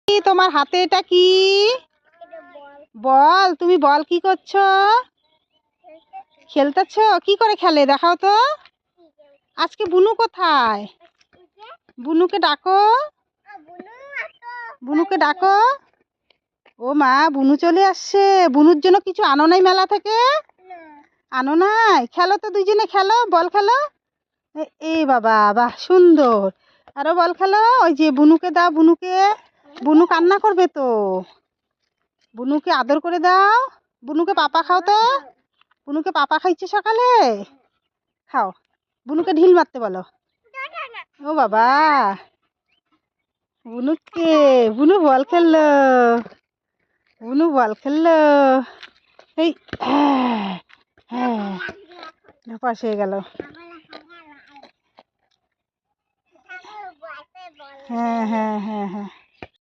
তোমার হাতে এটা কি? বল। তুমি বল কি করছো? খেলতেছো? কি করে খেলে দেখাও তো। আজকে বুনু কোথায়? বুনুকে ডাকো। বুনুকে ডাকো। ও মা, বুনু চলে আসছে। বুনুর জন্য কিছু আনো নাই মেলা থেকে? আনো নাই? খেলো তো, দুইজনে খেলো, বল খেলো। এই বাবা, বাহ সুন্দর। আরো বল খেলো। ওই যে বুনুকে দাও, বুনুকে। বুনু কান্না করবে তো। বুনুকে আদর করে দাও। বুনুকে পাপা খাও তো। বুনুকে পাপা খাইছে সকালে? খাও। বুনুকে ঢিল মারতে বলো। ও বাবা, বুনুকে। বুনু বল খেললো। বুনু বল খেললো। এই হ্যাঁ, হ্যাঁ, পাশ হয়ে গেল। হ্যাঁ, হ্যাঁ, হ্যাঁ, হ্যাঁ।